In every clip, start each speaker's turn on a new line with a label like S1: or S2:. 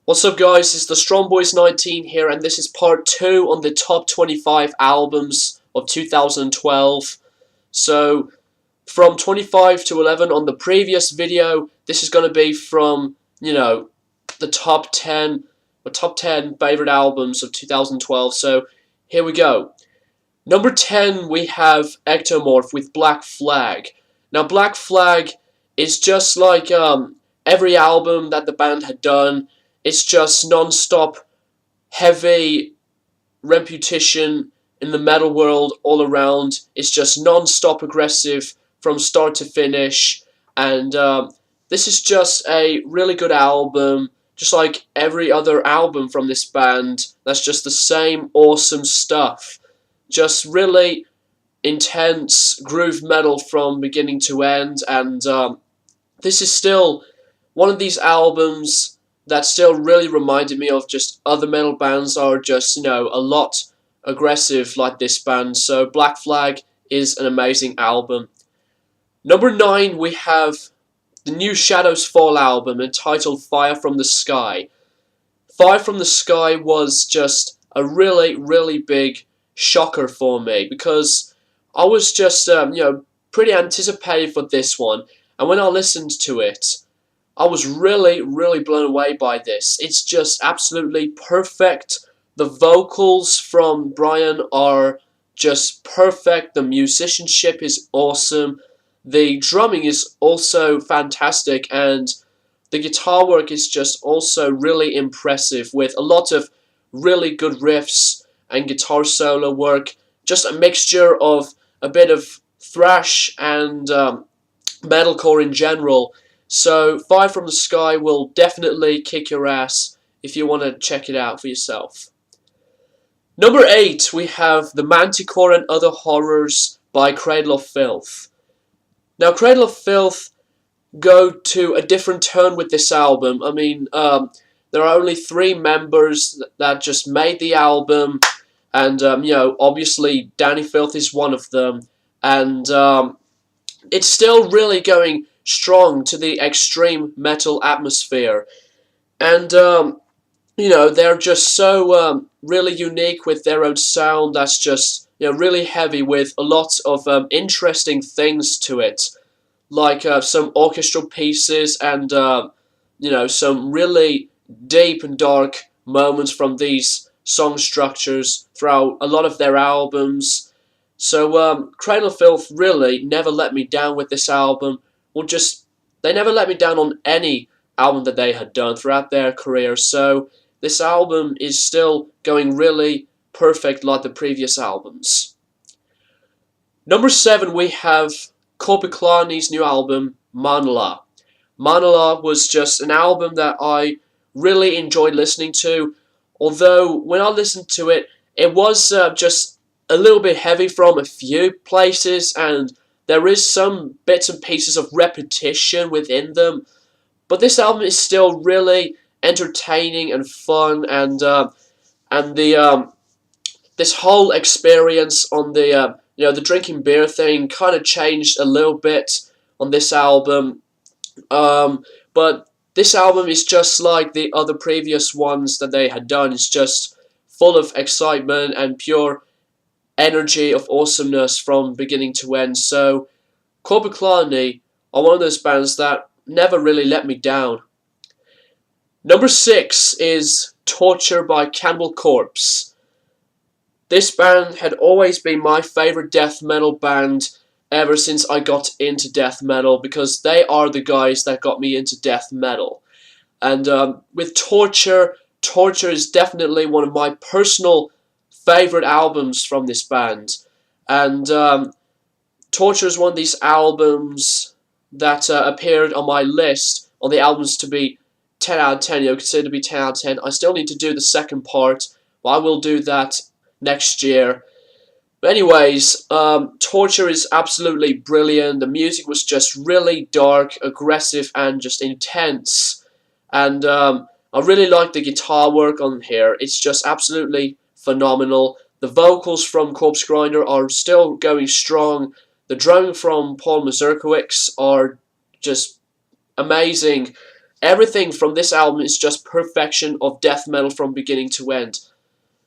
S1: What's up guys, it's the Strong Boys 19 here, and this is part 2 on the top 25 albums of 2012. So, from 25 to 11 on the previous video, this is going to be from, the top 10 favorite albums of 2012. So, here we go. Number 10, we have Ectomorph with Black Flag. Now, Black Flag is just like every album that the band had done. It's just non-stop heavy repetition in the metal world all around. It's just non-stop aggressive from start to finish, and this is just a really good album, just like every other album from this band. That's just the same awesome stuff. Just really intense groove metal from beginning to end, and this is still one of these albums that still really reminded me of just other metal bands are just, a lot aggressive like this band. So Black Flag is an amazing album. Number 9, we have the new Shadows Fall album entitled Fire from the Sky. Fire from the Sky was just a really, really big shocker for me, because I was just, pretty anticipated for this one, and when I listened to it, I was really, really blown away by this. It's just absolutely perfect. The vocals from Brian are just perfect. The musicianship is awesome. The drumming is also fantastic, and the guitar work is just also really impressive, with a lot of really good riffs and guitar solo work. Just a mixture of a bit of thrash and metalcore in general. So, Fire from the Sky will definitely kick your ass if you want to check it out for yourself. Number 8, we have The Manticore and Other Horrors by Cradle of Filth. Now, Cradle of Filth go to a different tone with this album. I mean, there are only 3 members that just made the album, and, obviously Danny Filth is one of them, and it's still really going strong to the extreme metal atmosphere, and they're just so really unique with their own sound. That's just really heavy, with a lot of interesting things to it, like some orchestral pieces and some really deep and dark moments from these song structures throughout a lot of their albums. So Cradle of Filth really never let me down with this album. They never let me down on any album that they had done throughout their career, so this album is still going really perfect like the previous albums. Number 7, we have Korpiklaani's new album, Manala. Manala was just an album that I really enjoyed listening to, although when I listened to it, it was just a little bit heavy from a few places, and there is some bits and pieces of repetition within them, but this album is still really entertaining and fun, and this whole experience on the drinking beer thing kind of changed a little bit on this album, but this album is just like the other previous ones that they had done. It's just full of excitement and pure energy of awesomeness from beginning to end. So Korpiklaani are one of those bands that never really let me down. Number 6 is Torture by Cannibal Corpse. This band had always been my favorite death metal band ever since I got into death metal, because they are the guys that got me into death metal. And with Torture is definitely one of my personal favorite albums from this band, and Torture is one of these albums that appeared on my list on the albums to be 10 out of 10, considered to be 10 out of 10. I still need to do the second part, but I will do that next year. But anyways, Torture is absolutely brilliant. The music was just really dark, aggressive, and just intense, and I really like the guitar work on here. It's just absolutely phenomenal. The vocals from Corpse Grinder are still going strong. The drumming from Paul Mazurkiewicz are just amazing. everything from this album is just perfection of death metal from beginning to end.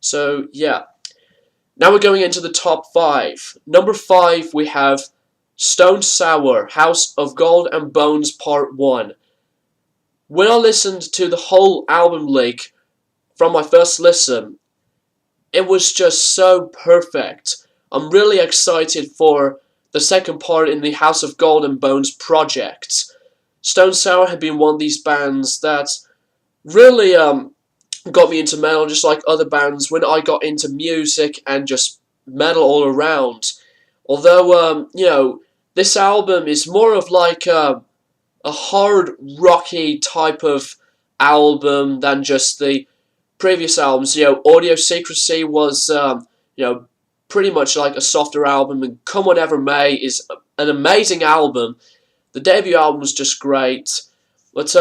S1: So yeah. Now we're going into the top 5. Number 5 we have Stone Sour, House of Gold and Bones Part 1. When I listened to the whole album leak from my first listen, it was just so perfect. I'm really excited for the second part in the House of Gold and Bones project. Stone Sour had been one of these bands that really got me into metal, just like other bands when I got into music and just metal all around. Although, you know, this album is more of like a hard rocky type of album than just the previous albums. You know, Audio Secrecy was, you know, pretty much like a softer album, and Come Whatever May is an amazing album. The debut album was just great, but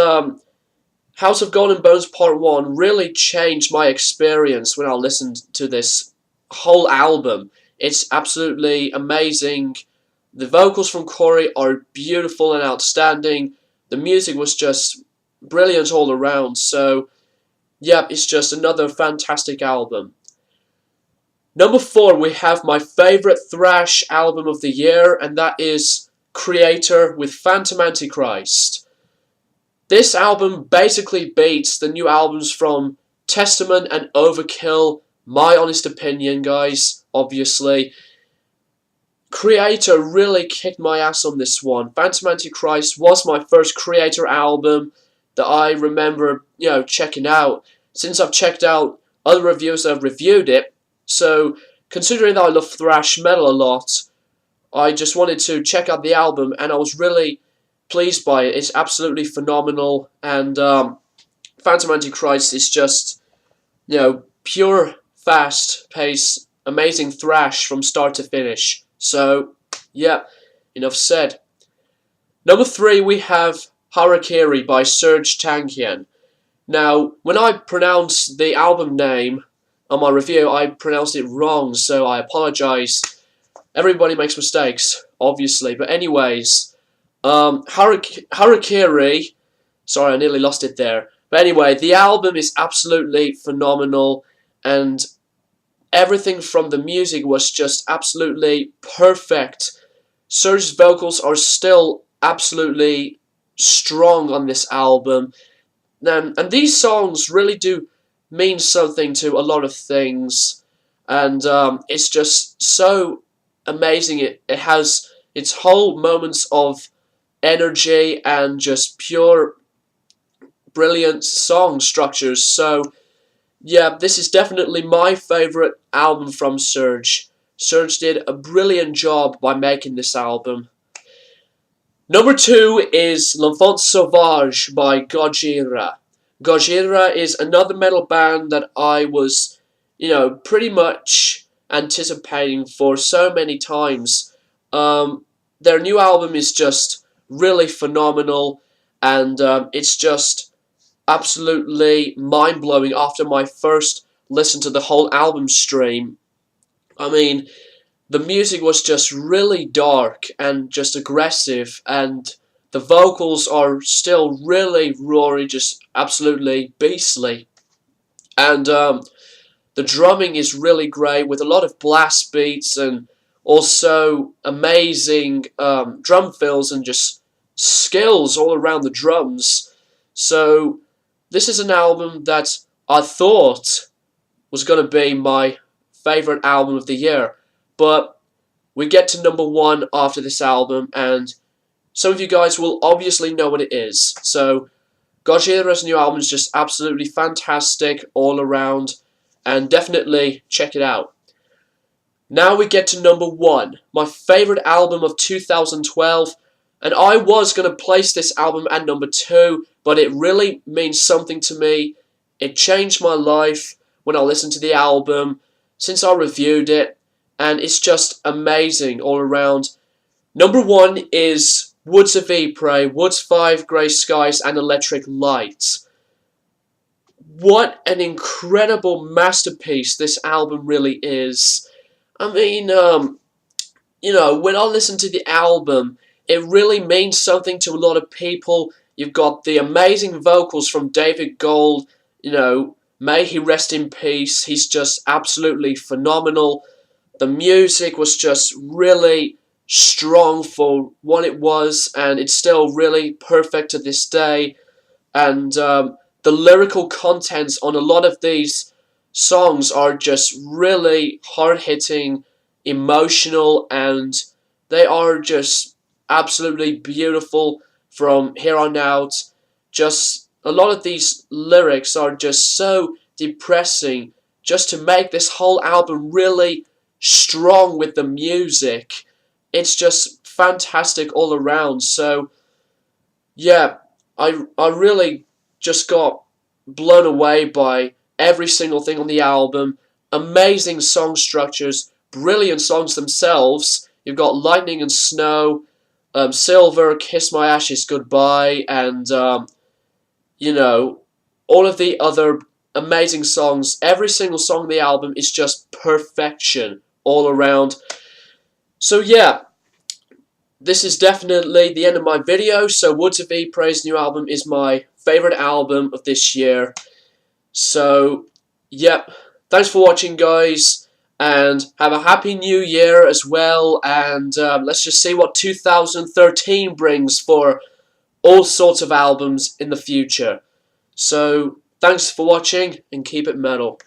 S1: House of Gold and Bones Part 1 really changed my experience when I listened to this whole album. It's absolutely amazing. The vocals from Corey are beautiful and outstanding. The music was just brilliant all around. So, yeah, it's just another fantastic album. Number 4, we have my favourite thrash album of the year, and that is Creator with Phantom Antichrist. This album basically beats the new albums from Testament and Overkill, my honest opinion, guys, obviously. Creator really kicked my ass on this one. Phantom Antichrist was my first Creator album that I remember, you know, checking out. Since I've checked out other reviewers that have reviewed it, so considering that I love thrash metal a lot, I just wanted to check out the album, and I was really pleased by it. It's absolutely phenomenal, and Phantom Antichrist is just, you know, pure, fast-paced, amazing thrash from start to finish. So, yeah, enough said. Number 3, we have Harakiri by Serj Tankian. Now, when I pronounce the album name on my review, I pronounced it wrong, so I apologize. Everybody makes mistakes, obviously, but anyways, Harakiri, sorry, I nearly lost it there, but anyway, the album is absolutely phenomenal, and everything from the music was just absolutely perfect. Serj's vocals are still absolutely strong on this album, and these songs really do mean something to a lot of things, and it's just so amazing. It has its whole moments of energy and just pure brilliant song structures. So yeah, this is definitely my favourite album from Serj. Serj did a brilliant job by making this album. Number 2 is L'Enfant Sauvage by Gojira. Gojira is another metal band that I was, you know, pretty much anticipating for so many times. Their new album is just really phenomenal, and it's just absolutely mind-blowing after my first listen to the whole album stream. I mean, the music was just really dark and just aggressive, and the vocals are still really roaring, just absolutely beastly. And the drumming is really great with a lot of blast beats and also amazing drum fills and just skills all around the drums. So this is an album that I thought was going to be my favourite album of the year. But we get to number 1 after this album, and some of you guys will obviously know what it is. So Gojira's new album is just absolutely fantastic all around, and definitely check it out. Now we get to number 1, my favourite album of 2012, and I was going to place this album at number 2, but it really means something to me. It changed my life when I listened to the album, since I reviewed it, and it's just amazing all around. Number 1 is Woods of Ypres, Woods 5, Grey Skies, and Electric Light. What an incredible masterpiece this album really is. I mean, you know, when I listen to the album, it really means something to a lot of people. You've got the amazing vocals from David Gold. You know, may he rest in peace. He's just absolutely phenomenal. The music was just really strong for what it was, and it's still really perfect to this day. And the lyrical contents on a lot of these songs are just really hard-hitting, emotional, and they are just absolutely beautiful from here on out. Just a lot of these lyrics are just so depressing, just to make this whole album really strong with the music. It's just fantastic all around. So yeah, I really just got blown away by every single thing on the album. Amazing song structures, brilliant songs themselves. You've got Lightning and Snow, Silver, Kiss My Ashes Goodbye, and you know, all of the other amazing songs. Every single song on the album is just perfection all around. So yeah, this is definitely the end of my video. So Woods of Ypre's new album is my favorite album of this year. So yep, thanks for watching, guys, and have a happy new year as well. And let's just see what 2013 brings for all sorts of albums in the future. So thanks for watching, and keep it metal.